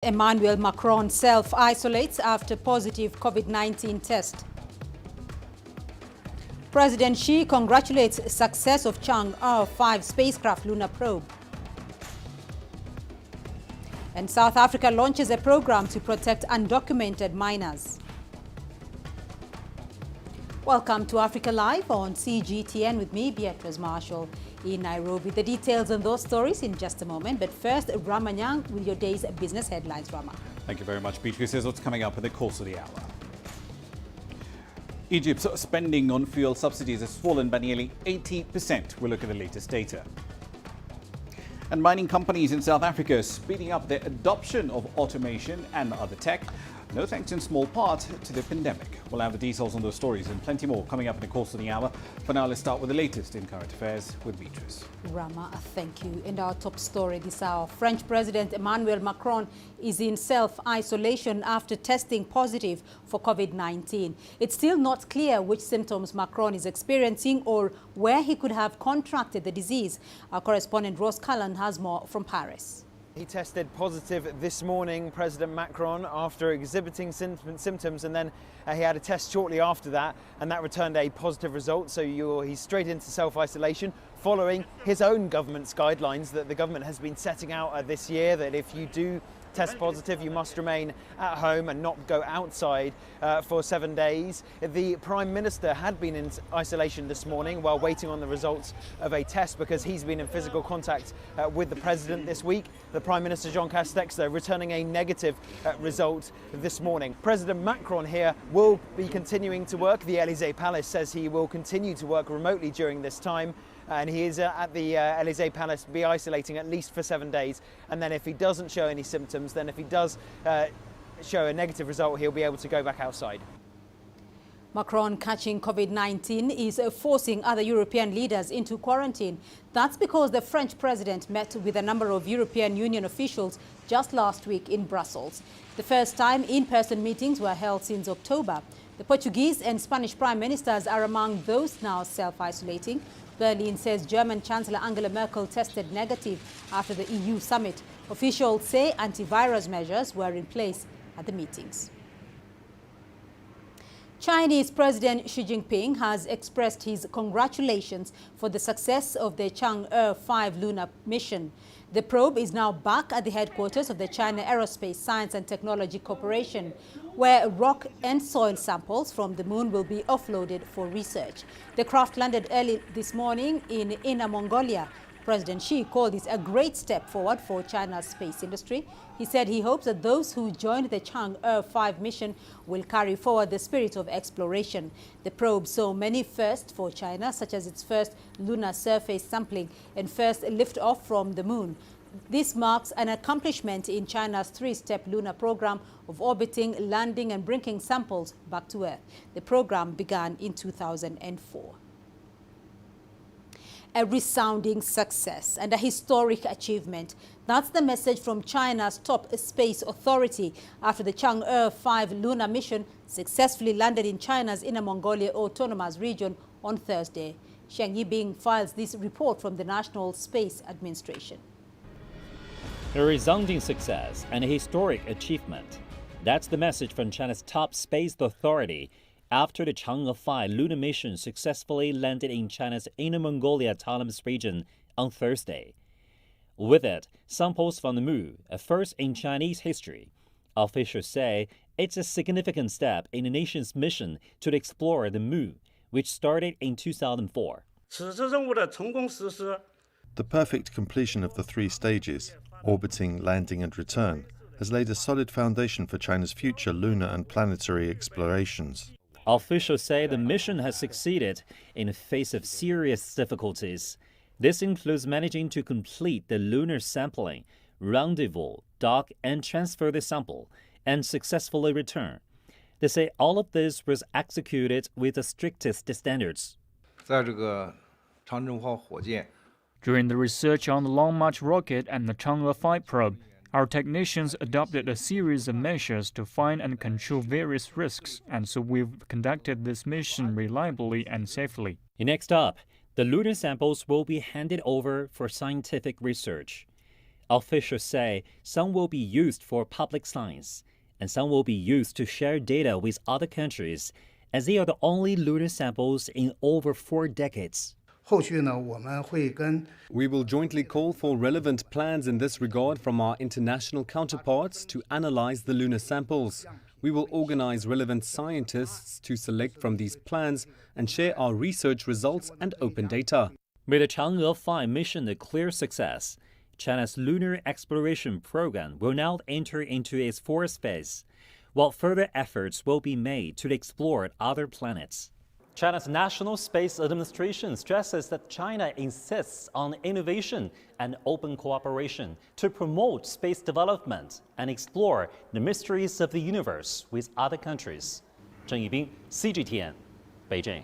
Emmanuel Macron self-isolates after positive COVID-19 test. President Xi congratulates success of Chang'e 5 spacecraft lunar probe. And South Africa launches a program to protect undocumented minors. Welcome to Africa Live on CGTN with me, Beatrice Marshall, in Nairobi. The details on those stories in just a moment. But first, Rama Nyang with your day's business headlines. Rama. Thank you very much, Beatrice. Here's what's coming up in the course of the hour. Egypt's spending on fuel subsidies has fallen by nearly 80%. We'll look at the latest data. And mining companies in South Africa are speeding up their adoption of automation and other tech. No thanks in small part to the pandemic. We'll have the details on those stories and plenty more coming up in the course of the hour. For now, let's start with the latest in current affairs with Beatrice. Rama, thank you. And our top story this hour. French President Emmanuel Macron is in self-isolation after testing positive for COVID-19. It's still not clear which symptoms Macron is experiencing or where he could have contracted the disease. Our correspondent Rose Cullen has more from Paris. He tested positive this morning, President Macron, after exhibiting symptoms, and then he had a test shortly after that, and that returned a positive result. So he's straight into self-isolation, following his own government's guidelines that the government has been setting out this year, that if you do test positive, you must remain at home and not go outside for 7 days. The Prime Minister had been in isolation this morning while waiting on the results of a test because he's been in physical contact with the President this week. The Prime Minister, Jean Castex, though, returning a negative result this morning. President Macron here will be continuing to work. The Élysée Palace says he will continue to work remotely during this time. And he is at the Élysée Palace, be isolating at least for 7 days. And then if he doesn't show any symptoms, then if he does show a negative result, he'll be able to go back outside. Macron catching COVID-19 is forcing other European leaders into quarantine. That's because the French president met with a number of European Union officials just last week in Brussels. The first time in-person meetings were held since October. The Portuguese and Spanish prime ministers are among those now self-isolating. Berlin says German Chancellor Angela Merkel tested negative after the EU summit. Officials say antivirus measures were in place at the meetings. Chinese President Xi Jinping has expressed his congratulations for the success of the Chang'e 5 lunar mission. The probe is now back at the headquarters of the China Aerospace Science and Technology Corporation, where rock and soil samples from the moon will be offloaded for research. The craft landed early this morning in Inner Mongolia. President Xi called this a great step forward for China's space industry. He said he hopes that those who joined the Chang'e 5 mission will carry forward the spirit of exploration. The probe saw many firsts for China, such as its first lunar surface sampling and first liftoff from the moon. This marks an accomplishment in China's three-step lunar program of orbiting, landing and bringing samples back to Earth. The program began in 2004. A resounding success and a historic achievement. That's the message from China's top space authority after the Chang'e 5 lunar mission successfully landed in China's Inner Mongolia Autonomous Region on Thursday. Sheng Yibing files this report from the National Space Administration. A resounding success and a historic achievement. That's the message from China's top space authority after the Chang'e 5 lunar mission successfully landed in China's Inner Mongolia Autonomous Region on Thursday. With it, samples from the moon, a first in Chinese history. Officials say it's a significant step in the nation's mission to explore the moon, which started in 2004. The perfect completion of the 3 stages, orbiting, landing and return, has laid a solid foundation for China's future lunar and planetary explorations. Officials say the mission has succeeded in the face of serious difficulties. This includes managing to complete the lunar sampling, rendezvous, dock and transfer the sample, and successfully return. They say all of this was executed with the strictest standards. During the research on the Long March rocket and the Chang'e 5 probe, our technicians adopted a series of measures to find and control various risks, and so we've conducted this mission reliably and safely. Next up, the lunar samples will be handed over for scientific research. Officials say some will be used for public science, and some will be used to share data with other countries, as they are the only lunar samples in over 4 decades. We will jointly call for relevant plans in this regard from our international counterparts to analyze the lunar samples. We will organize relevant scientists to select from these plans and share our research results and open data. With the Chang'e 5 mission a clear success, China's lunar exploration program will now enter into its 4th phase, while further efforts will be made to explore other planets. China's National Space Administration stresses that China insists on innovation and open cooperation to promote space development and explore the mysteries of the universe with other countries. Zheng Yibing, CGTN, Beijing.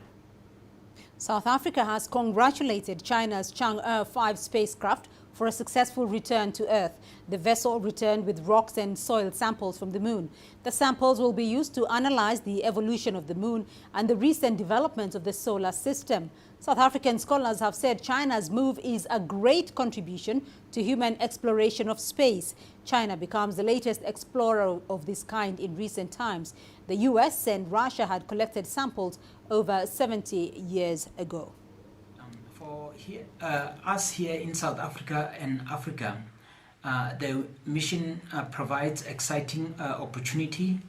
South Africa has congratulated China's Chang'e 5 spacecraft for a successful return to Earth. The vessel returned with rocks and soil samples from the moon. The samples will be used to analyze the evolution of the moon and the recent developments of the solar system. South African scholars have said China's move is a great contribution to human exploration of space. China becomes the latest explorer of this kind in recent times. The US and Russia had collected samples over 70 years ago. For us here in South Africa and Africa, the mission provides exciting opportunity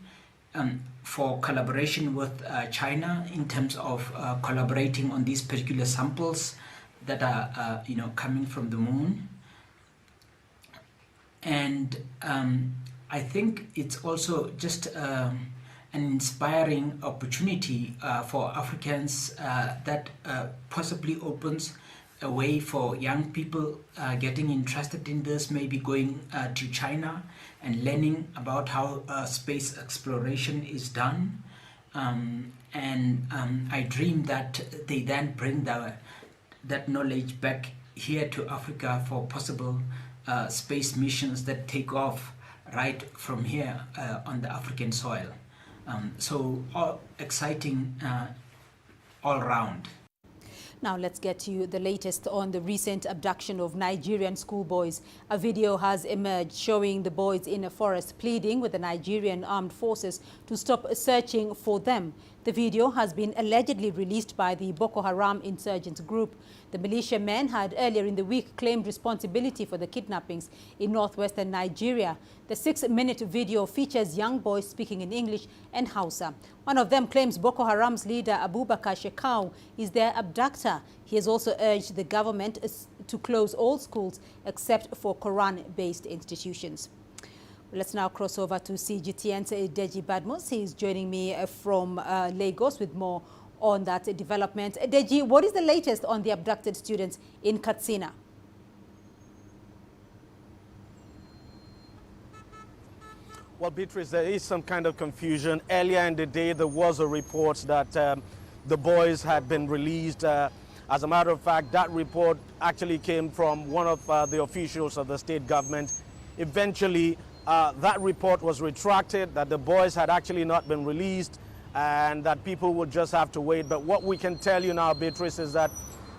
for collaboration with China in terms of collaborating on these particular samples that are coming from the moon. And I think it's also just an inspiring opportunity for Africans that possibly opens a way for young people getting interested in this, maybe going to China and learning about how space exploration is done. I dream that they then bring that knowledge back here to Africa for possible space missions that take off right from here on the African soil. So all exciting all round. Now let's get to you the latest on the recent abduction of Nigerian schoolboys. A video has emerged showing the boys in a forest pleading with the Nigerian armed forces to stop searching for them. The video has been allegedly released by the Boko Haram insurgent group. The militiamen had earlier in the week claimed responsibility for the kidnappings in northwestern Nigeria. The 6-minute video features young boys speaking in English and Hausa. One of them claims Boko Haram's leader Abubakar Shekau is their abductor. He has also urged the government to close all schools except for Quran-based institutions. Let's now cross over to CGTN's Deji Badmus. He is joining me from Lagos with more on that development. Deji, what is the latest on the abducted students in Katsina? Well, Beatrice, there is some kind of confusion. Earlier in the day, there was a report that the boys had been released. As a matter of fact, that report actually came from one of the officials of the state government. Eventually, that report was retracted, that the boys had actually not been released and that people would just have to wait. But what we can tell you now, Beatrice, is that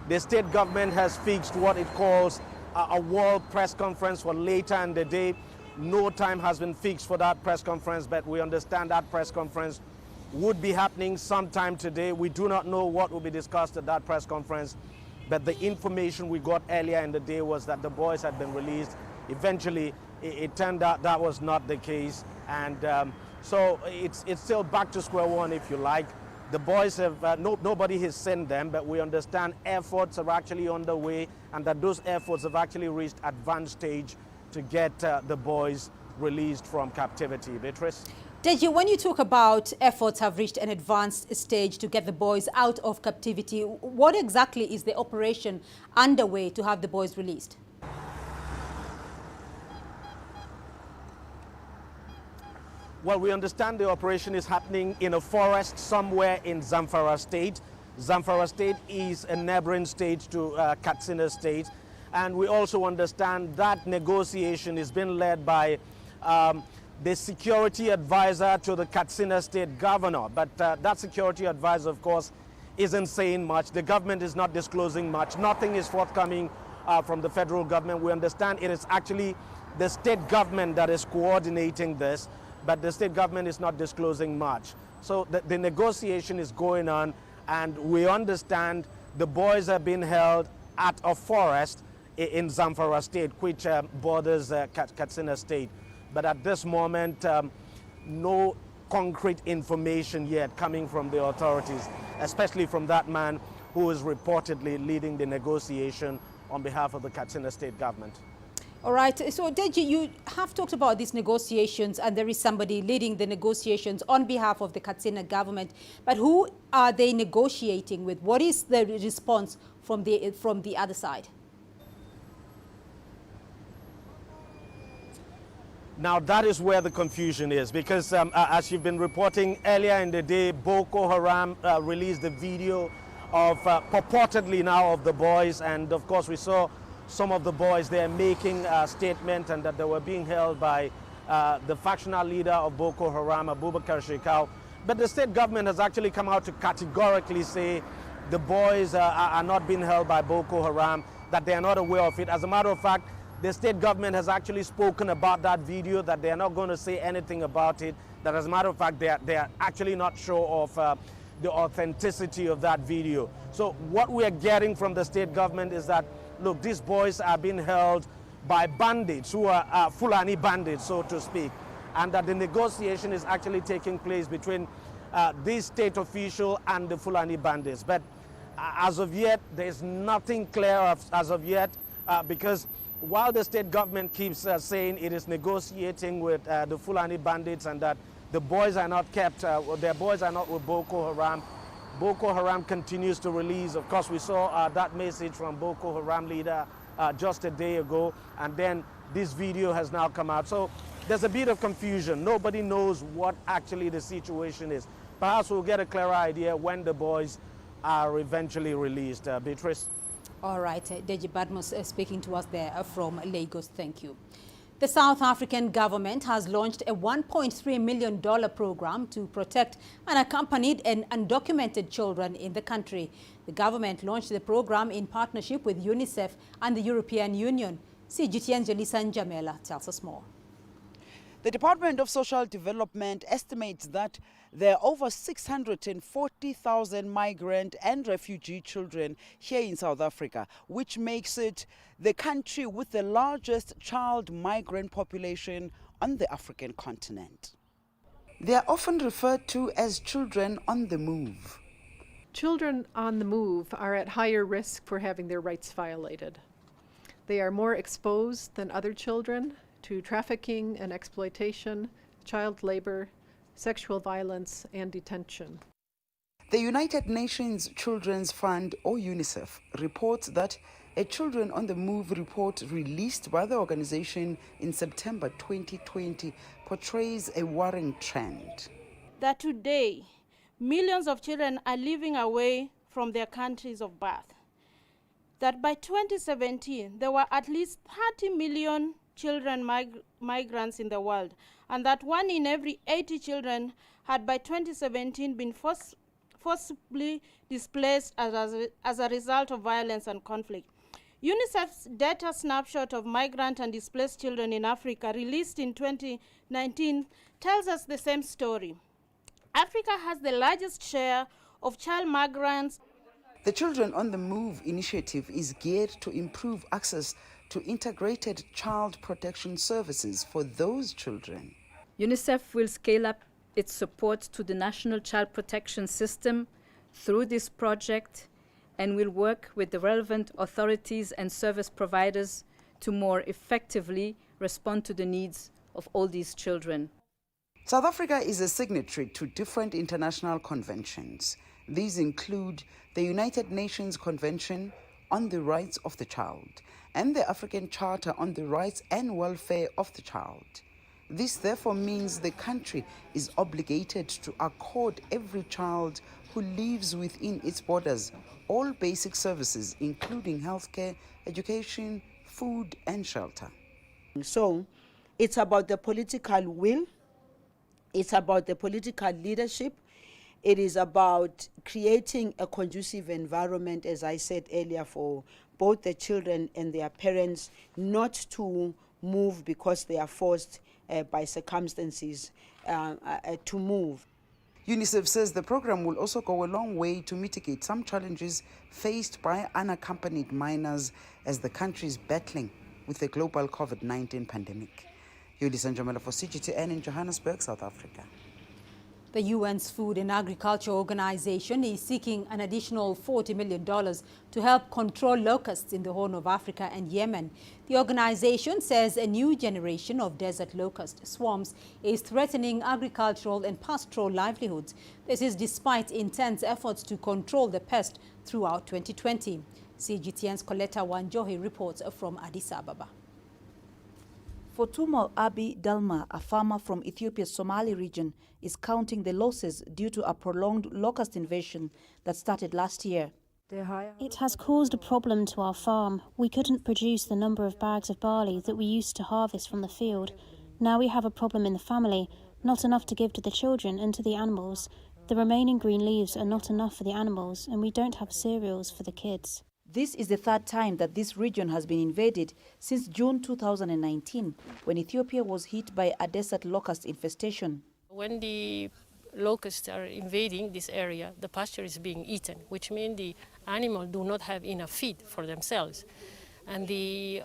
the state government has fixed what it calls a world press conference for later in the day. No time has been fixed for that press conference, but we understand that press conference would be happening sometime today. We do not know what will be discussed at that press conference, but the information we got earlier in the day was that the boys had been released. Eventually, it turned out that was not the case, and so it's still back to square one, if you like. The boys have, nobody has sent them, but we understand efforts are actually underway and that those efforts have actually reached advanced stage to get the boys released from captivity. Beatrice? Deji, when you talk about efforts have reached an advanced stage to get the boys out of captivity, what exactly is the operation underway to have the boys released? Well, we understand the operation is happening in a forest somewhere in Zamfara State. Zamfara State is a neighboring state to Katsina State. And we also understand that negotiation is being led by the security advisor to the Katsina State governor. But that security advisor, of course, isn't saying much. The government is not disclosing much. Nothing is forthcoming from the federal government. We understand it is actually the state government that is coordinating this, but the state government is not disclosing much. So the negotiation is going on, and we understand the boys are being held at a forest in Zamfara state, which borders Katsina state. But at this moment, no concrete information yet coming from the authorities, especially from that man who is reportedly leading the negotiation on behalf of the Katsina state government. All right. So, Deji, you have talked about these negotiations, and there is somebody leading the negotiations on behalf of the Katsina government. But who are they negotiating with? What is the response from the other side? Now, that is where the confusion is, because as you've been reporting earlier in the day, Boko Haram released the video of purportedly now of the boys, and of course we saw some of the boys there making a statement, and that they were being held by the factional leader of Boko Haram, Abubakar Shekau. But the state government has actually come out to categorically say the boys are not being held by Boko Haram, that they are not aware of it. As a matter of fact, the state government has actually spoken about that video, that they are not going to say anything about it, that as a matter of fact, they are actually not sure of the authenticity of that video. So what we are getting from the state government is that, look, these boys are being held by bandits who are Fulani bandits, so to speak, and that the negotiation is actually taking place between this state official and the Fulani bandits. But as of yet, there's nothing clear as of yet, because while the state government keeps saying it is negotiating with the Fulani bandits and that the boys are not kept, their boys are not with Boko Haram, Boko Haram continues to release. Of course, we saw that message from Boko Haram leader just a day ago, and then this video has now come out. So there's a bit of confusion. Nobody knows what actually the situation is. Perhaps we'll get a clearer idea when the boys are eventually released. Beatrice? All right, Deji Badmus speaking to us there from Lagos. Thank you. The South African government has launched a $1.3 million program to protect unaccompanied and undocumented children in the country. The government launched the program in partnership with UNICEF and the European Union. CGTN's Jelisa Njamela tells us more. The Department of Social Development estimates that there are over 640,000 migrant and refugee children here in South Africa, which makes it the country with the largest child migrant population on the African continent. They are often referred to as children on the move. Children on the move are at higher risk for having their rights violated. They are more exposed than other children to trafficking and exploitation, child labor, sexual violence, and detention. The United Nations Children's Fund, or UNICEF, reports that a Children on the Move report released by the organization in September 2020 portrays a worrying trend. That today, millions of children are living away from their countries of birth. That by 2017, there were at least 30 million children migrants in the world, and that 1 in every 80 children had by 2017 been forcibly displaced as a result of violence and conflict. UNICEF's data snapshot of migrant and displaced children in Africa, released in 2019, tells us the same story. Africa has the largest share of child migrants. The Children on the Move initiative is geared to improve access to integrated child protection services for those children. UNICEF will scale up its support to the National Child Protection System through this project and will work with the relevant authorities and service providers to more effectively respond to the needs of all these children. South Africa is a signatory to different international conventions. These include the United Nations Convention on the Rights of the Child and the African Charter on the Rights and Welfare of the Child. This therefore means the country is obligated to accord every child who lives within its borders all basic services, including healthcare, education, food, and shelter. So it's about the political will, it's about the political leadership, it is about creating a conducive environment, as I said earlier, for both the children and their parents not to move because they are forced by circumstances to move. UNICEF says the program will also go a long way to mitigate some challenges faced by unaccompanied minors as the country is battling with the global COVID-19 pandemic. Yulisa Njomela for CGTN in Johannesburg, South Africa. The UN's Food and Agriculture Organization is seeking an additional $40 million to help control locusts in the Horn of Africa and Yemen. The organization says a new generation of desert locust swarms is threatening agricultural and pastoral livelihoods. This is despite intense efforts to control the pest throughout 2020. CGTN's Coletta Wanjohi reports from Addis Ababa. Fotumo Abi Dalma, a farmer from Ethiopia's Somali region, is counting the losses due to a prolonged locust invasion that started last year. It has caused a problem to our farm. We couldn't produce the number of bags of barley that we used to harvest from the field. Now we have a problem in the family, not enough to give to the children and to the animals. The remaining green leaves are not enough for the animals, and we don't have cereals for the kids. This is the third time that this region has been invaded since June 2019, when Ethiopia was hit by a desert locust infestation. When the locusts are invading this area, the pasture is being eaten, which means the animals do not have enough feed for themselves. And the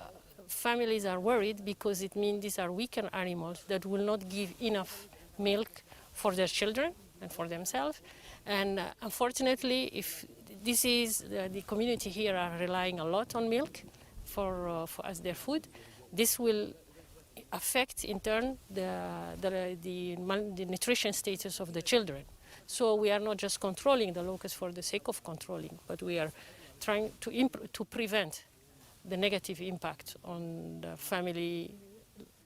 families are worried because it means these are weaker animals that will not give enough milk for their children and for themselves. And unfortunately, if this is the community here are relying a lot on milk for as their food. This will affect in turn the nutrition status of the children. So we are not just controlling the locusts for the sake of controlling, but we are trying to prevent the negative impact on the family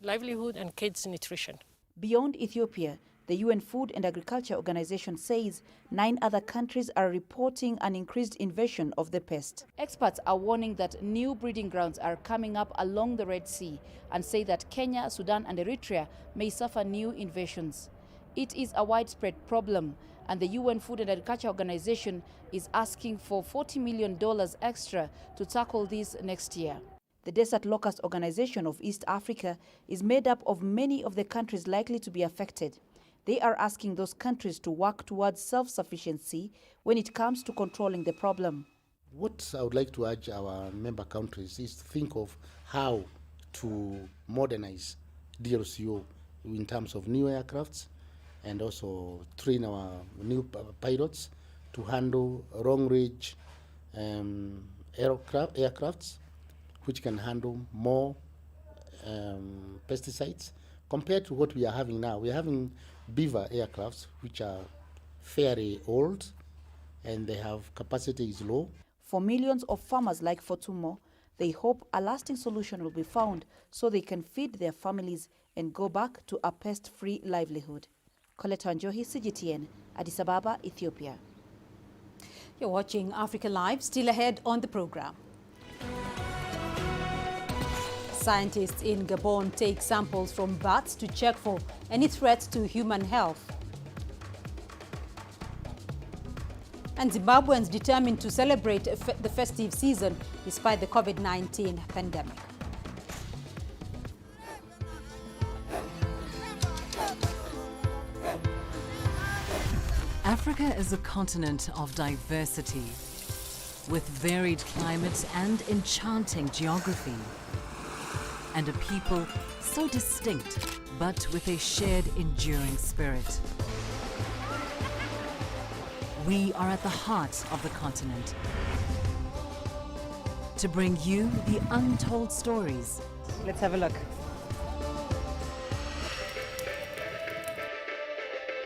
livelihood and kids' nutrition. Beyond Ethiopia, the UN Food and Agriculture Organization says 9 other countries are reporting an increased invasion of the pest. Experts are warning that new breeding grounds are coming up along the Red Sea and say that Kenya, Sudan and Eritrea may suffer new invasions. It is a widespread problem, and the UN Food and Agriculture Organization is asking for $40 million extra to tackle this next year. The Desert Locust Organization of East Africa is made up of many of the countries likely to be affected. They are asking those countries to work towards self-sufficiency when it comes to controlling the problem. What I would like to urge our member countries is to think of how to modernize DLCO in terms of new aircrafts and also train our new pilots to handle long-range aircrafts which can handle more pesticides compared to what we are having now. We are having beaver aircrafts which are fairly old and their capacity is low. For millions of farmers like Fotumo, they hope a lasting solution will be found so they can feed their families and go back to a pest-free livelihood. Coletta Njohi, CGTN, Addis Ababa, Ethiopia. You're watching Africa Live. Still ahead on the program. Scientists in Gabon take samples from bats to check for any threats to human health. And Zimbabweans determined to celebrate the festive season despite the COVID-19 pandemic. Africa is a continent of diversity, with varied climates and enchanting geography. And a people so distinct, but with a shared enduring spirit. We are at the heart of the continent to bring you the untold stories. Let's have a look.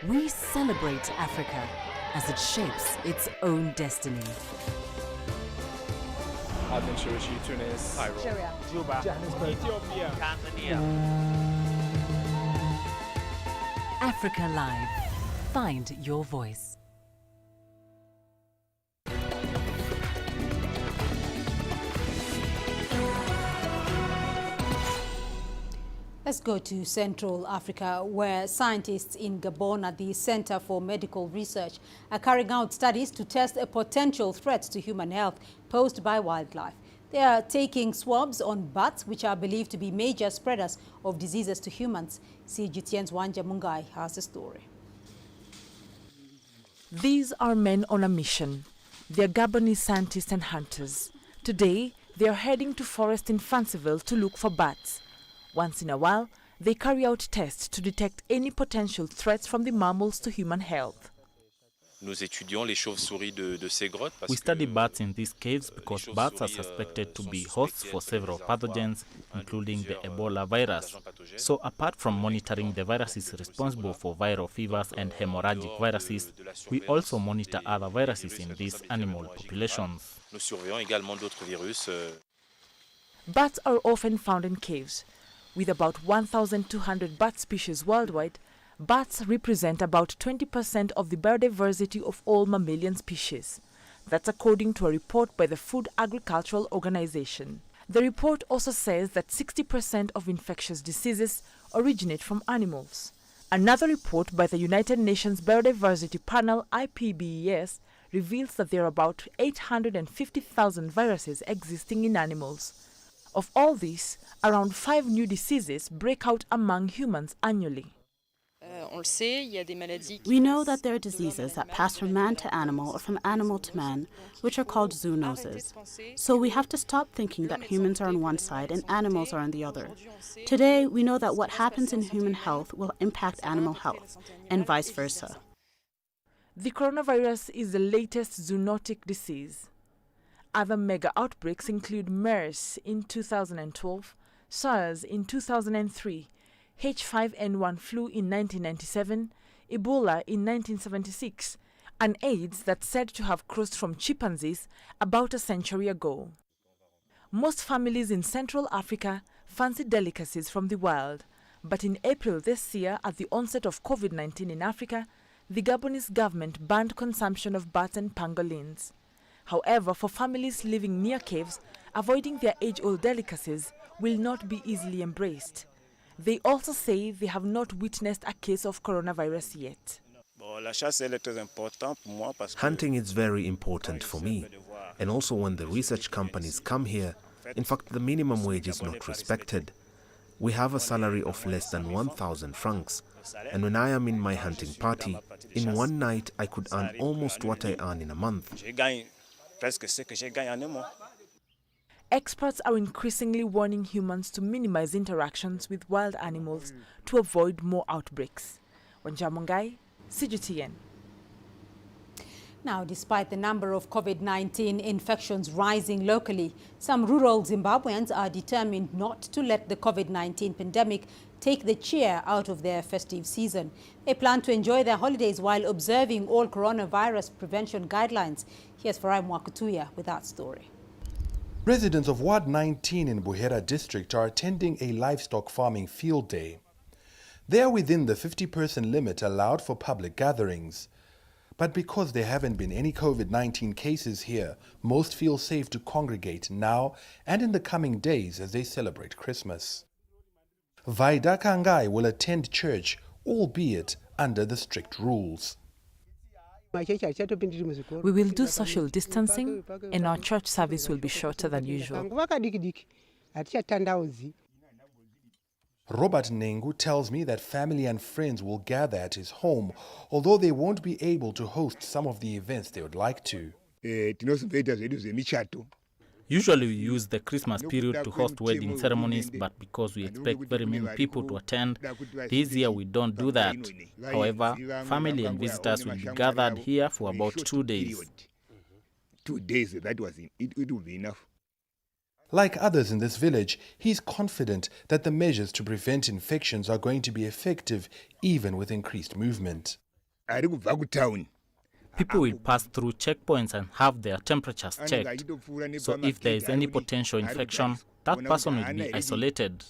We celebrate Africa as it shapes its own destiny. I've been Shirishu, Tunis, Cairo, Juba, Johannesburg, Ethiopia, Tanzania. Africa Live. Find your voice. Let's go to Central Africa, where scientists in Gabon at the Center for Medical Research are carrying out studies to test a potential threat to human health posed by wildlife. They are taking swabs on bats, which are believed to be major spreaders of diseases to humans. CGTN's Wanja Mungai has the story. These are men on a mission. They are Gabonese scientists and hunters. Today, they are heading to forest in Franceville to look for bats. Once in a while, they carry out tests to detect any potential threats from the mammals to human health. We study bats in these caves because bats are suspected to be hosts for several pathogens, including the Ebola virus. So apart from monitoring the viruses responsible for viral fevers and hemorrhagic viruses, we also monitor other viruses in these animal populations. Bats are often found in caves. With about 1,200 bat species worldwide, bats represent about 20% of the biodiversity of all mammalian species. That's according to a report by the Food Agricultural Organization. The report also says that 60% of infectious diseases originate from animals. Another report by the United Nations Biodiversity Panel, IPBES, reveals that there are about 850,000 viruses existing in animals. Of all these, around 5 new diseases break out among humans annually. We know that there are diseases that pass from man to animal or from animal to man, which are called zoonoses. So we have to stop thinking that humans are on one side and animals are on the other. Today, we know that what happens in human health will impact animal health, and vice versa. The coronavirus is the latest zoonotic disease. Other mega outbreaks include MERS in 2012, SARS in 2003, H5N1 flu in 1997, Ebola in 1976, and AIDS that's said to have crossed from chimpanzees about a century ago. Most families in Central Africa fancy delicacies from the wild, but in April this year, at the onset of COVID-19 in Africa, the Gabonese government banned consumption of bats and pangolins. However, for families living near caves, avoiding their age-old delicacies will not be easily embraced. They also say they have not witnessed a case of coronavirus yet. Hunting is very important for me, and also when the research companies come here. In fact, the minimum wage is not respected. We have a salary of less than 1,000 francs, and when I am in my hunting party, in one night I could earn almost what I earn in a month. Experts are increasingly warning humans to minimize interactions with wild animals to avoid more outbreaks. Wanja Mungai, CGTN. Now, despite the number of COVID-19 infections rising locally, some rural Zimbabweans are determined not to let the COVID-19 pandemic take the cheer out of their festive season. They plan to enjoy their holidays while observing all coronavirus prevention guidelines. Here's Farai Mwakutuya with that story. Residents of Ward 19 in Buhera district are attending a livestock farming field day. They are within the 50-person limit allowed for public gatherings. But because there haven't been any COVID-19 cases here, most feel safe to congregate now and in the coming days as they celebrate Christmas. Vaida Kangai will attend church, albeit under the strict rules. We will do social distancing and our church service will be shorter than usual. Robert Nengu tells me that family and friends will gather at his home, although they won't be able to host some of the events they would like to. Usually we use the Christmas period to host wedding ceremonies, but because we expect very many people to attend, this year we don't do that. However, family and visitors will be gathered here for about 2 days. 2 days, it will be enough. Like others in this village, he's confident that the measures to prevent infections are going to be effective, even with increased movement. People will pass through checkpoints and have their temperatures checked. So if there is any potential infection, that person will be isolated.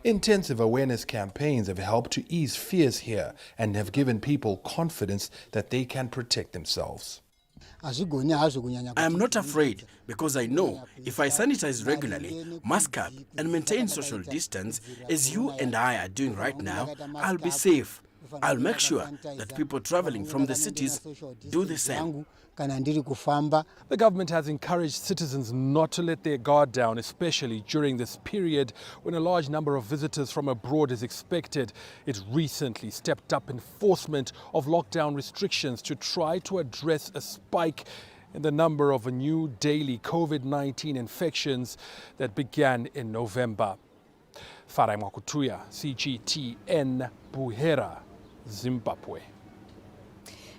Intensive awareness campaigns have helped to ease fears here and have given people confidence that they can protect themselves. I am not afraid because I know if I sanitize regularly, mask up and maintain social distance as you and I are doing right now, I'll be safe. I'll make sure that people traveling from the cities do the same. The government has encouraged citizens not to let their guard down, especially during this period when a large number of visitors from abroad is expected. It recently stepped up enforcement of lockdown restrictions to try to address a spike in the number of new daily COVID-19 infections that began in November. Farai Mwakutuya, CGTN, Buhera, Zimbabwe.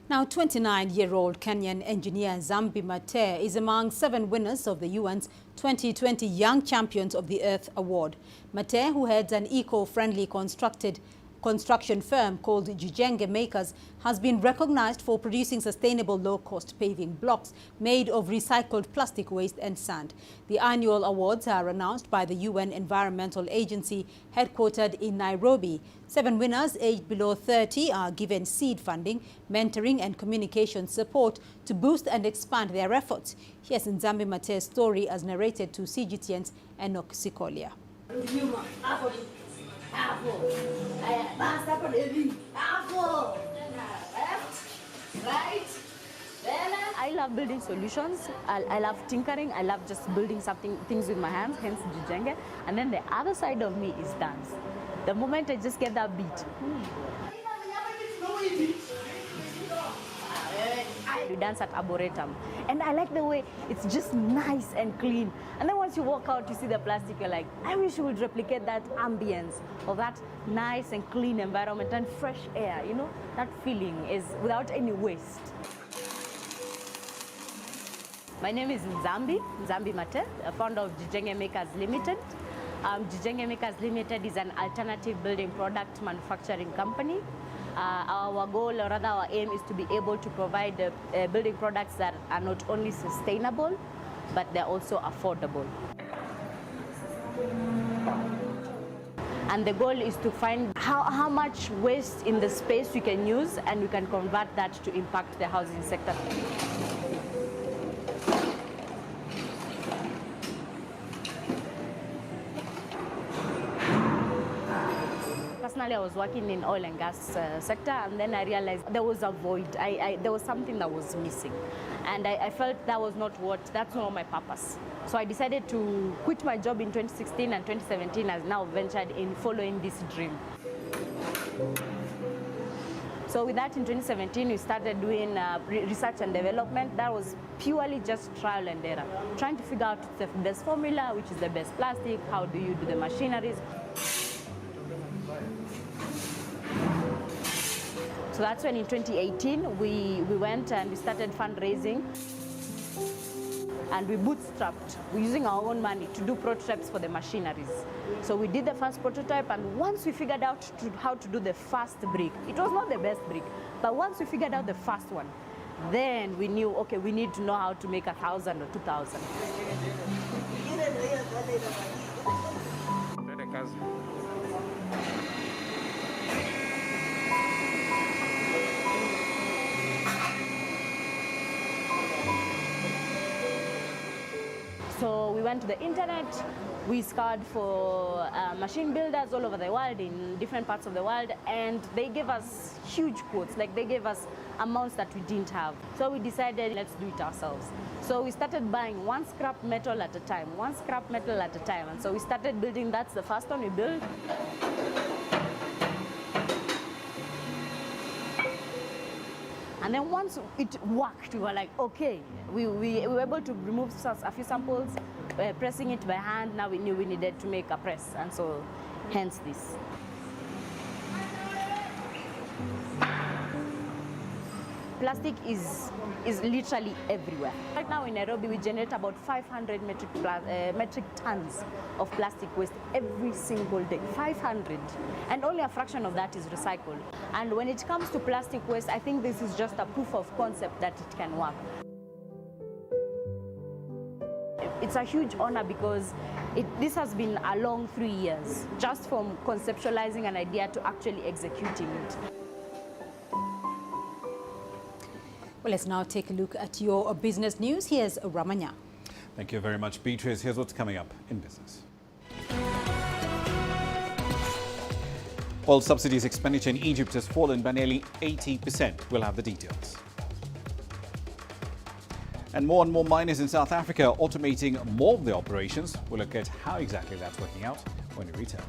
Now, 29-year-old Kenyan engineer Zambi Mate is among 7 winners of the UN's 2020 Young Champions of the Earth Award. Mate, who heads an eco-friendly construction firm called Jijenge Makers, has been recognized for producing sustainable low-cost paving blocks made of recycled plastic waste and sand. The annual awards are announced by the UN Environmental Agency headquartered in Nairobi. 7 winners aged below 30 are given seed funding, mentoring and communication support to boost and expand their efforts. Here's Nzambi Mate's story as narrated to CGTN's Enoch Sikolia. I love building solutions. I love tinkering. I love just building things with my hands, hence Jijenge. And then the other side of me is dance. The moment I just get that beat. We dance at Arboretum. And I like the way it's just nice and clean. And then once you walk out, you see the plastic, you're like, I wish you would replicate that ambience of that nice and clean environment and fresh air, you know? That feeling is without any waste. My name is Nzambi Mate, founder of Jijenge Makers Limited. Jijenge Makers Limited is an alternative building product manufacturing company. Our goal, or rather our aim, is to be able to provide building products that are not only sustainable, but they're also affordable. And the goal is to find how much waste in the space we can use, and we can convert that to impact the housing sector. Personally, I was working in oil and gas sector, and then I realized there was a void. There was something that was missing, and I felt that's not my purpose. So I decided to quit my job in 2016, and 2017 has now ventured in following this dream. So with that, in 2017, we started doing research and development. That was purely just trial and error, trying to figure out the best formula, which is the best plastic, how do you do the machineries. So that's when in 2018 we went and we started fundraising, and we bootstrapped. We're using our own money to do prototypes for the machineries. So we did the first prototype, and once we figured out how to do the first brick, it was not the best brick, but once we figured out the first one, then we knew, okay, we need to know how to make 1,000 or 2,000. So we went to the internet, we scoured for machine builders all over the world, in different parts of the world, and they gave us huge quotes, like they gave us amounts that we didn't have. So we decided, let's do it ourselves. So we started buying one scrap metal at a time, and so we started building. That's the first one we built. And then once it worked, we were like, okay, we were able to remove a few samples, pressing it by hand. Now we knew we needed to make a press, and so hence this. Plastic is literally everywhere. Right now in Nairobi, we generate about 500 metric tons of plastic waste every single day, 500. And only a fraction of that is recycled. And when it comes to plastic waste, I think this is just a proof of concept that it can work. It's a huge honor because this has been a long 3 years, just from conceptualizing an idea to actually executing it. Well, let's now take a look at your business news. Here's Ramanya. Thank you very much, Beatrice. Here's what's coming up in business. Oil subsidies expenditure in Egypt has fallen by nearly 80%. We'll have the details. And more miners in South Africa are automating more of their operations. We'll look at how exactly that's working out when we return.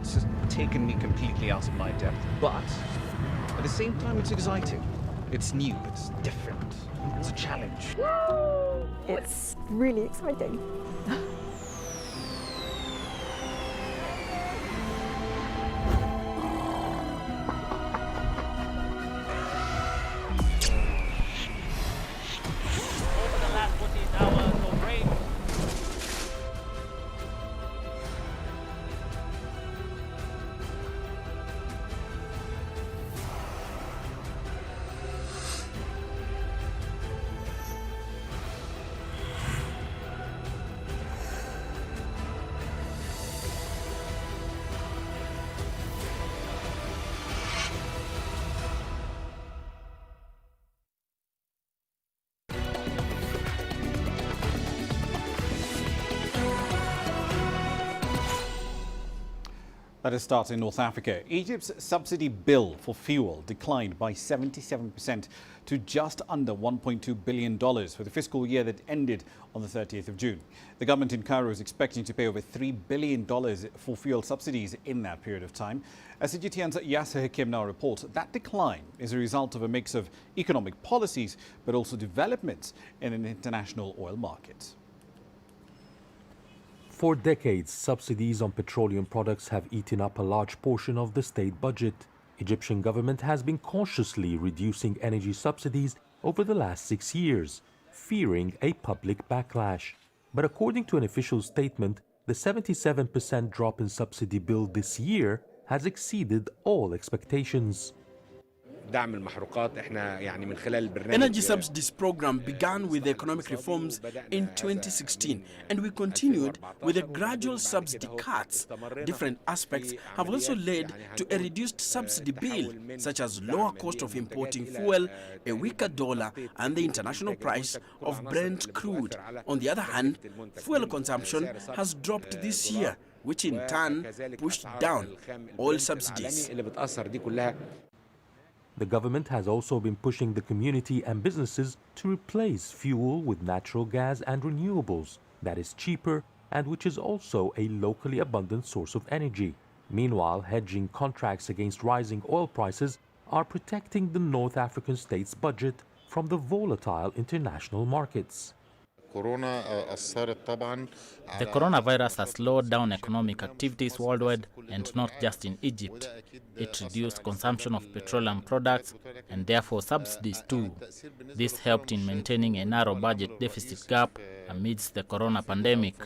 It's just taken me completely out of my depth, but at the same time it's exciting. It's new, it's different, it's a challenge. It's really exciting. Let us start in North Africa. Egypt's subsidy bill for fuel declined by 77% to just under $1.2 billion for the fiscal year that ended on the 30th of June. The government in Cairo is expecting to pay over $3 billion for fuel subsidies in that period of time. As CGTN's Yasser Hakim now reports, that decline is a result of a mix of economic policies, but also developments in an international oil market. For decades, subsidies on petroleum products have eaten up a large portion of the state budget. Egyptian government has been cautiously reducing energy subsidies over the last 6 years, fearing a public backlash. But according to an official statement, the 77% drop in subsidy bill this year has exceeded all expectations. Energy subsidies program began with the economic reforms in 2016, and we continued with the gradual subsidy cuts. Different aspects have also led to a reduced subsidy bill, such as lower cost of importing fuel, a weaker dollar, and the international price of Brent crude. On the other hand, fuel consumption has dropped this year, which in turn pushed down oil subsidies. The government has also been pushing the community and businesses to replace fuel with natural gas and renewables that is cheaper and which is also a locally abundant source of energy. Meanwhile, hedging contracts against rising oil prices are protecting the North African state's budget from the volatile international markets. The coronavirus has slowed down economic activities worldwide and not just in Egypt. It reduced consumption of petroleum products and therefore subsidies too. This helped in maintaining a narrow budget deficit gap amidst the corona pandemic.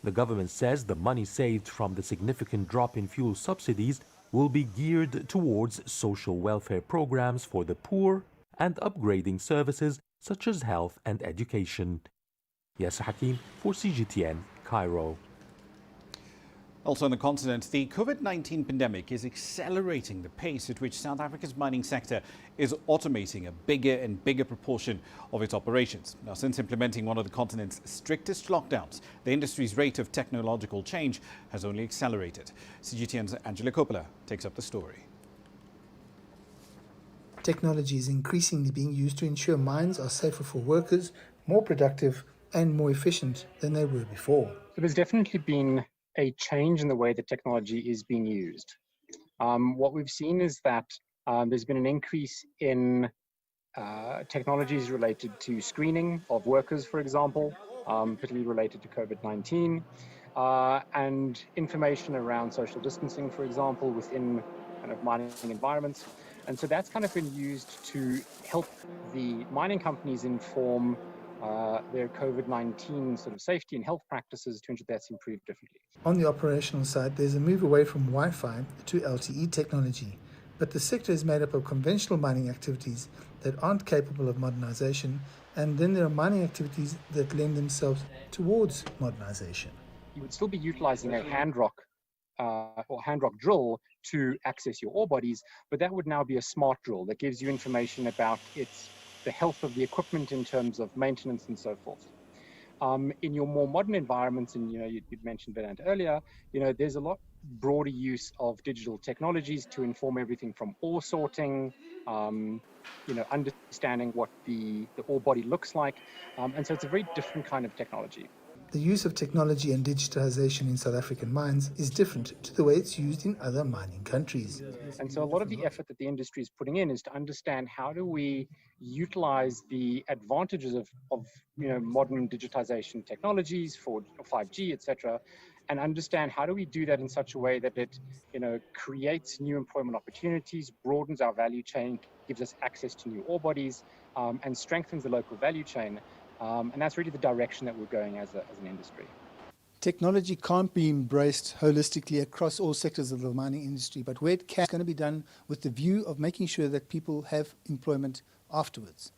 The government says the money saved from the significant drop in fuel subsidies will be geared towards social welfare programs for the poor and upgrading services such as health and education. Yasser Hakim for CGTN, Cairo. Also on the continent, the COVID-19 pandemic is accelerating the pace at which South Africa's mining sector is automating a bigger and bigger proportion of its operations. Now, since implementing one of the continent's strictest lockdowns, the industry's rate of technological change has only accelerated. CGTN's Angela Coppola takes up the story. Technology is increasingly being used to ensure mines are safer for workers, more productive and more efficient than they were before. So there's definitely been a change in the way that technology is being used. What we've seen is that there's been an increase in technologies related to screening of workers, for example, particularly related to COVID-19, and information around social distancing, for example, within kind of mining environments. And so that's kind of been used to help the mining companies inform their COVID-19 sort of safety and health practices to ensure that's improved differently. On the operational side, there's a move away from Wi-Fi to LTE technology, but the sector is made up of conventional mining activities that aren't capable of modernization, and then there are mining activities that lend themselves towards modernization. You would still be utilizing a hand rock or hand rock drill to access your ore bodies, but that would now be a smart drill that gives you information about the health of the equipment in terms of maintenance and so forth. In your more modern environments, and you'd mentioned Vedant earlier, there's a lot broader use of digital technologies to inform everything from ore sorting, understanding what the ore body looks like, and so it's a very different kind of technology. The use of technology and digitization in South African mines is different to the way it's used in other mining countries. And so a lot of the effort that the industry is putting in is to understand how do we utilize the advantages of modern digitization technologies for 5G, etc., and understand how do we do that in such a way that it creates new employment opportunities, broadens our value chain, gives us access to new ore bodies, and strengthens the local value chain. And that's really the direction that we're going as an industry. Technology can't be embraced holistically across all sectors of the mining industry, but where it can, it's going to be done with the view of making sure that people have employment afterwards.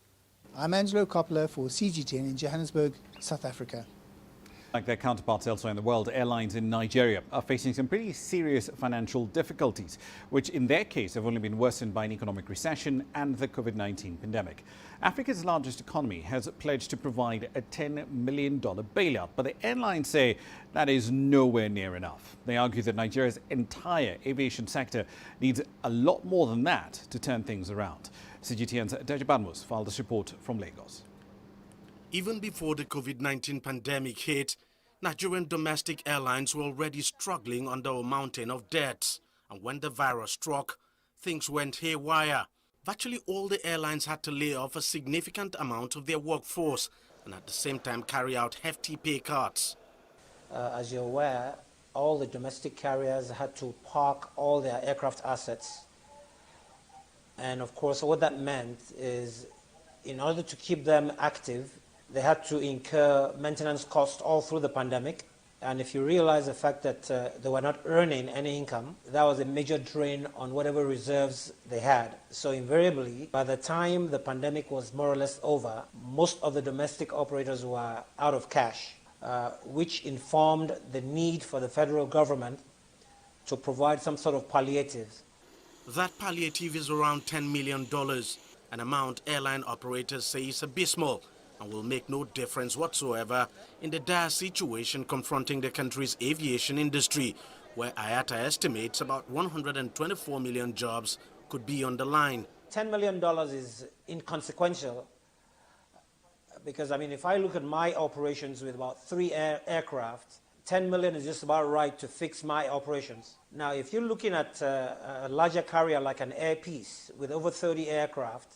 I'm Angelo Coppola for CGTN in Johannesburg, South Africa. Like their counterparts elsewhere in the world, airlines in Nigeria are facing some pretty serious financial difficulties, which in their case have only been worsened by an economic recession and the COVID-19 pandemic. Africa's largest economy has pledged to provide a $10 million bailout, but the airlines say that is nowhere near enough. They argue that Nigeria's entire aviation sector needs a lot more than that to turn things around. CGTN's Deja Badmus filed this report from Lagos. Even before the COVID-19 pandemic hit, Nigerian domestic airlines were already struggling under a mountain of debts. And when the virus struck, things went haywire. Virtually all the airlines had to lay off a significant amount of their workforce and at the same time carry out hefty pay cuts. As you're aware, all the domestic carriers had to park all their aircraft assets. And of course, what that meant is in order to keep them active, they had to incur maintenance costs all through the pandemic. And if you realize the fact that they were not earning any income, that was a major drain on whatever reserves they had. So invariably, by the time the pandemic was more or less over, most of the domestic operators were out of cash, which informed the need for the federal government to provide some sort of palliatives. That palliative is around $10 million, an amount airline operators say is abysmal and will make no difference whatsoever in the dire situation confronting the country's aviation industry, where IATA estimates about 124 million jobs could be on the line. $10 million is inconsequential because, I mean, if I look at my operations with about 3 aircraft, 10 million is just about right to fix my operations. Now, if you're looking at a larger carrier like an Air Peace with over 30 aircraft,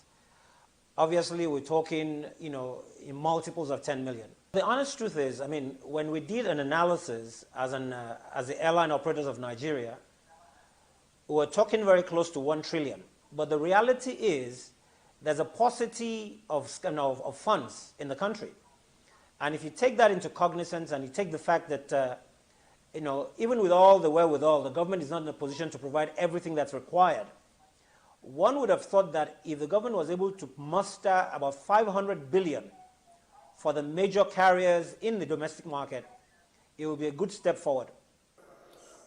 obviously, we're talking, in multiples of 10 million. The honest truth is, I mean, when we did an analysis as the airline operators of Nigeria, we were talking very close to 1 trillion. But the reality is, there's a paucity of funds in the country. And if you take that into cognizance and you take the fact that, even with all the wherewithal, the government is not in a position to provide everything that's required. One would have thought that if the government was able to muster about 500 billion for the major carriers in the domestic market, it would be a good step forward.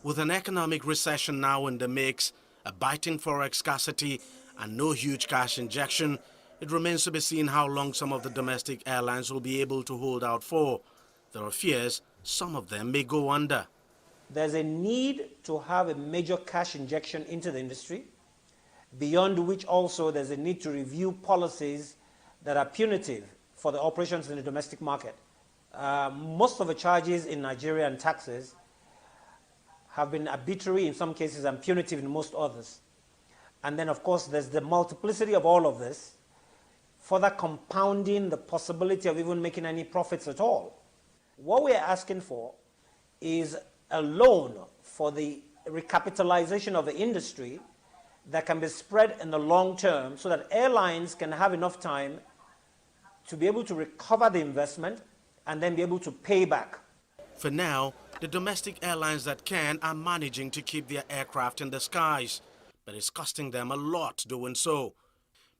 With an economic recession now in the mix, a biting forex scarcity, and no huge cash injection, it remains to be seen how long some of the domestic airlines will be able to hold out for. There are fears some of them may go under. There's a need to have a major cash injection into the industry, beyond which also there's a need to review policies that are punitive for the operations in the domestic market. Most of the charges in Nigeria and taxes have been arbitrary in some cases and punitive in most others. And then, of course, there's the multiplicity of all of this, further compounding the possibility of even making any profits at all. What we're asking for is a loan for the recapitalization of the industry that can be spread in the long term so that airlines can have enough time to be able to recover the investment and then be able to pay back. For now, the domestic airlines that can are managing to keep their aircraft in the skies, but it's costing them a lot doing so.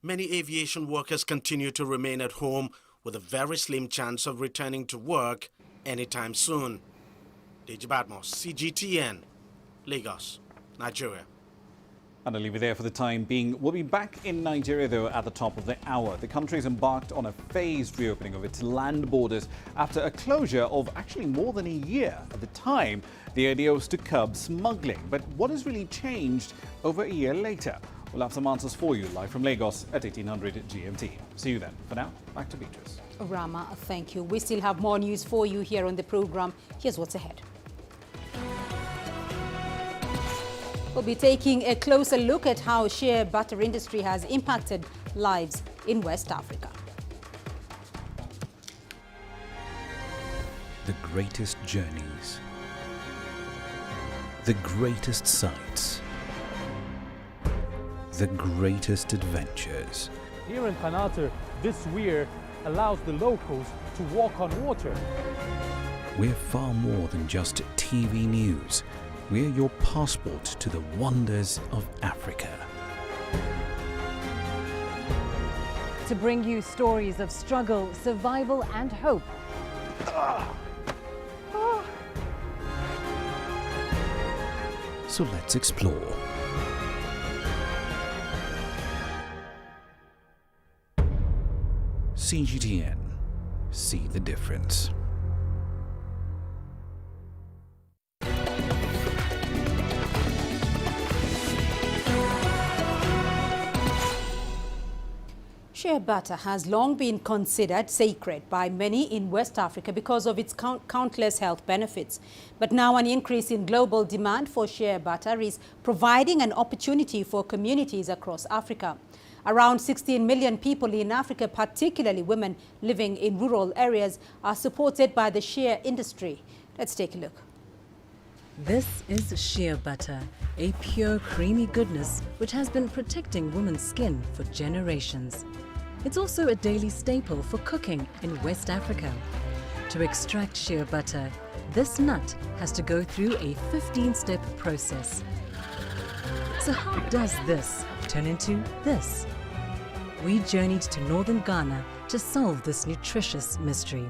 Many aviation workers continue to remain at home with a very slim chance of returning to work anytime soon. Deji Badmos, CGTN, Lagos, Nigeria. And I'll leave it there for the time being. We'll be back in Nigeria, though, at the top of the hour. The country's embarked on a phased reopening of its land borders after a closure of actually more than a year. At the time, the idea was to curb smuggling. But what has really changed over a year later? We'll have some answers for you live from Lagos at 1800 GMT. See you then. For now, back to Beatrice. Rama, thank you. We still have more news for you here on the program. Here's what's ahead. We'll be taking a closer look at how shea butter industry has impacted lives in West Africa. The greatest journeys, the greatest sights, the greatest adventures. Here in Panata, this weir allows the locals to walk on water. We're far more than just TV news. We're your passport to the wonders of Africa. To bring you stories of struggle, survival and hope. So let's explore. CGTN. See the difference. Shea butter has long been considered sacred by many in West Africa because of its countless health benefits. But now an increase in global demand for shea butter is providing an opportunity for communities across Africa. Around 16 million people in Africa, particularly women living in rural areas, are supported by the shea industry. Let's take a look. This is shea butter, a pure creamy goodness which has been protecting women's skin for generations. It's also a daily staple for cooking in West Africa. To extract shea butter, this nut has to go through a 15-step process. So how does this turn into this? We journeyed to northern Ghana to solve this nutritious mystery.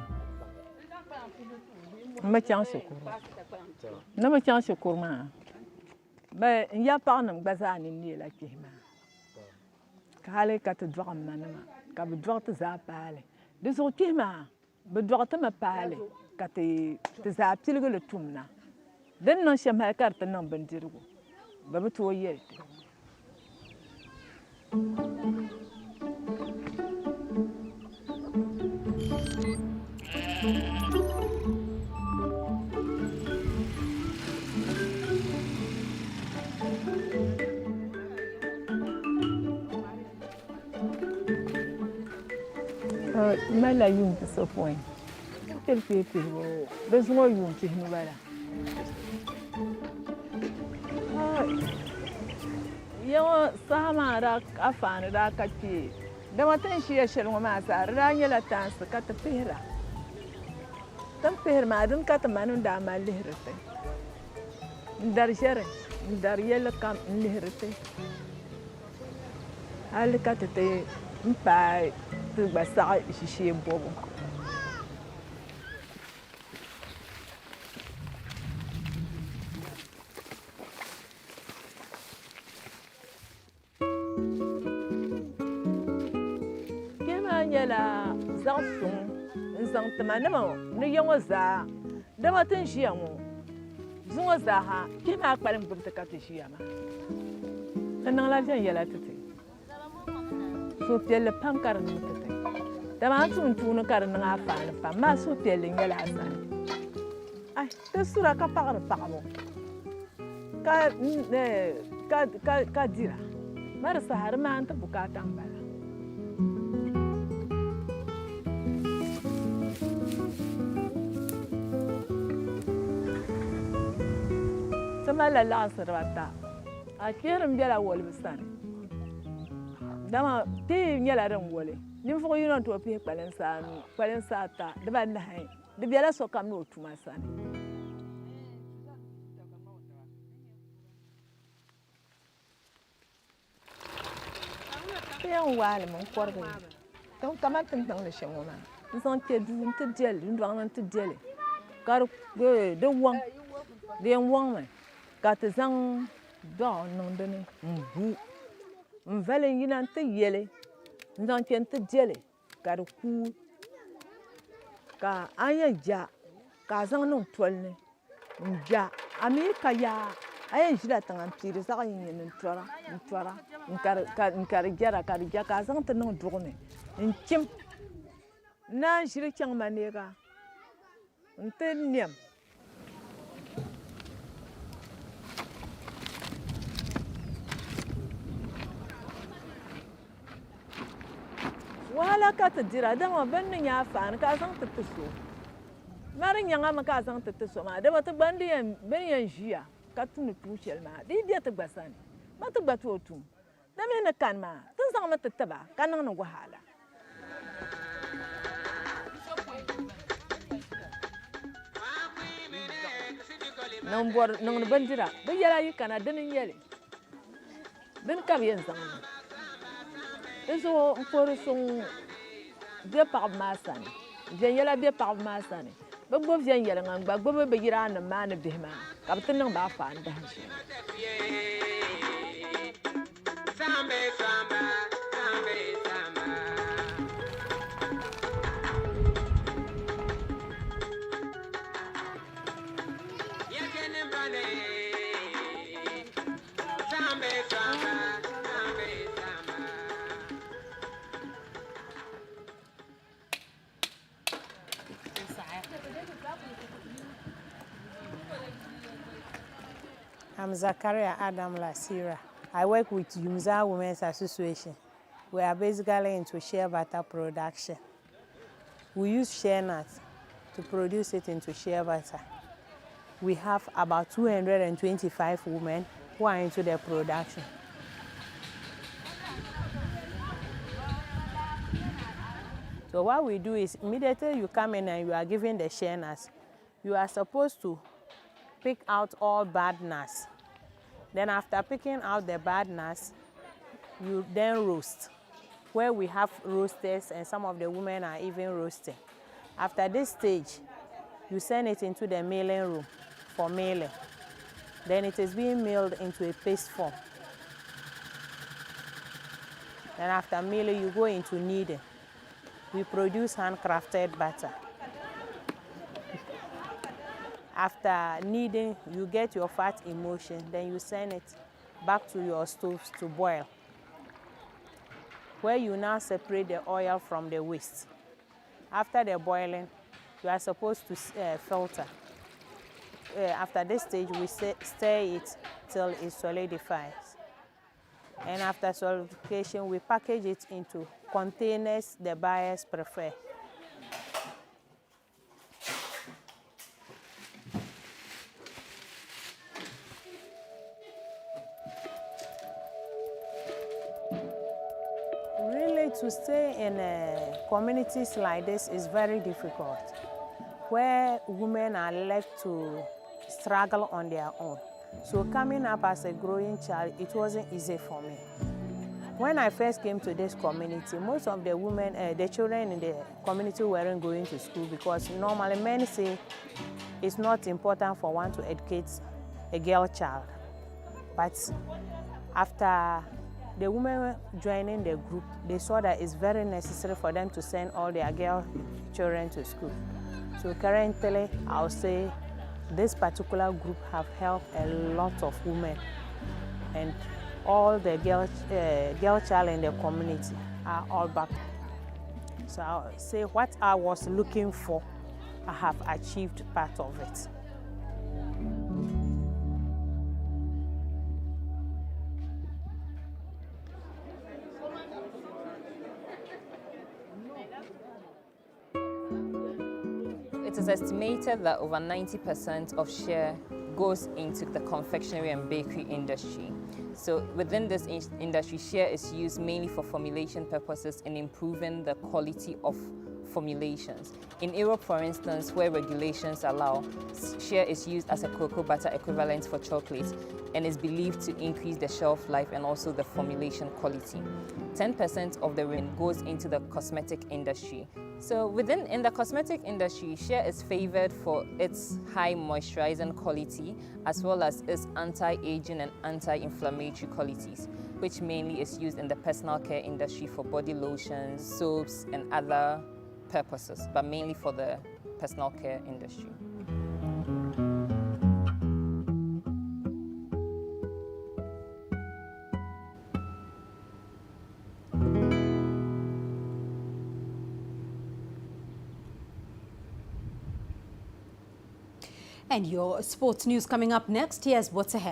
Mala yung so point. Tell people, there's more room to him. Yo, Samara, Afan, Rakati. The Matanshia Shalomasa, Rangela Tans, the Catapera. Tampere, Madam Cataman, Dama Liherte. Darjere, Dariella come in Liherte. I'll cut it by the Basa Shishi Bobo. Yela Zansung, Zantamanamo, New Yomaza, Damatin Shiamo, Zuazaha, came out by him with the Katishiama. And I like Yella Titi. So tell the Pankar and Titi. The Mansun Tunacar and I found a masso telling Yella Hassan. I just saw a couple of Pamo. Kadira, Marasa Harman to Bukatambala. Mala Lazarata. I hear him yell a wall with Sunny. Dama, tea yell at him, Wally. You for you not to appear Palensata, the bad night. The Biela so come no to my son. Young while among quarter. Don't come up and tell the young woman. It's on to jelly, you don't to jelly. Got the one, the young woman. Got the zang Dawn non deni mbu. Mvele yina nte yele. Nzanke nte jele. Kadu ku. Ka aya ja. Ka zang nung twelne. Mja. Ami kaya. Aya jila tangan piri saka yin ntwara. Nkari jara kari ja ka zang te nung drone. Nchim. Na jiri chang manega. Nte nyam. Wala ka te dira dama ben nya fan ka zang te so. Mari nyanga ma ka zang te so ma de te bandi en ben yan jia ka tunu tu chel ma di dia te gbasani ma te gbatu otum da me na kan ma te zang ma te taba kan nang no hala. Nang bor nang ben dira be yala yi kana den yele ben ka bien zang. Eso for son de par masani vien yela de par masani be bo vien yela ngba gbo be yira na ma na be ma ka be tin ba fa nda shi sambe samba sambe samba ya kene mbane sambe samba. I'm Zakaria Adam Lasira. I work with Yumza Women's Association. We are basically into shea butter production. We use shea nuts to produce it into shea butter. We have about 225 women who are into the production. So what we do is immediately you come in and you are given the shea nuts, you are supposed to pick out all bad nuts. Then after picking out the bad nuts, you then roast, where we have roasters and some of the women are even roasting. After this stage, you send it into the milling room for milling. Then it is being milled into a paste form. Then after milling, you go into kneading. We produce handcrafted butter. After kneading, you get your fat emulsion, then you send it back to your stoves to boil, where you now separate the oil from the waste. After the boiling, you are supposed to filter. After this stage, we stir it till it solidifies. And after solidification, we package it into containers the buyers prefer. Really, to stay in communities like this is very difficult, where women are left to struggle on their own. So coming up as a growing child, it wasn't easy for me. When I first came to this community, most of the women, the children in the community weren't going to school because normally men say it's not important for one to educate a girl child. But after the women joining the group, they saw that it's very necessary for them to send all their girl children to school. So currently, I'll say this particular group have helped a lot of women, and all the girl child in the community are all back. So I'll say what I was looking for, I have achieved part of it. It is estimated that over 90% of shea goes into the confectionery and bakery industry. So within this industry, shea is used mainly for formulation purposes in improving the quality of formulations. In Europe, for instance, where regulations allow, shea is used as a cocoa butter equivalent for chocolate and is believed to increase the shelf life and also the formulation quality. 10% of the revenue goes into the cosmetic industry, So in the cosmetic industry, Shea is favored for its high moisturizing quality as well as its anti-aging and anti-inflammatory qualities, which mainly is used in the personal care industry for body lotions, soaps and other purposes, but mainly for the personal care industry. And your sports news coming up next. Here's what's ahead.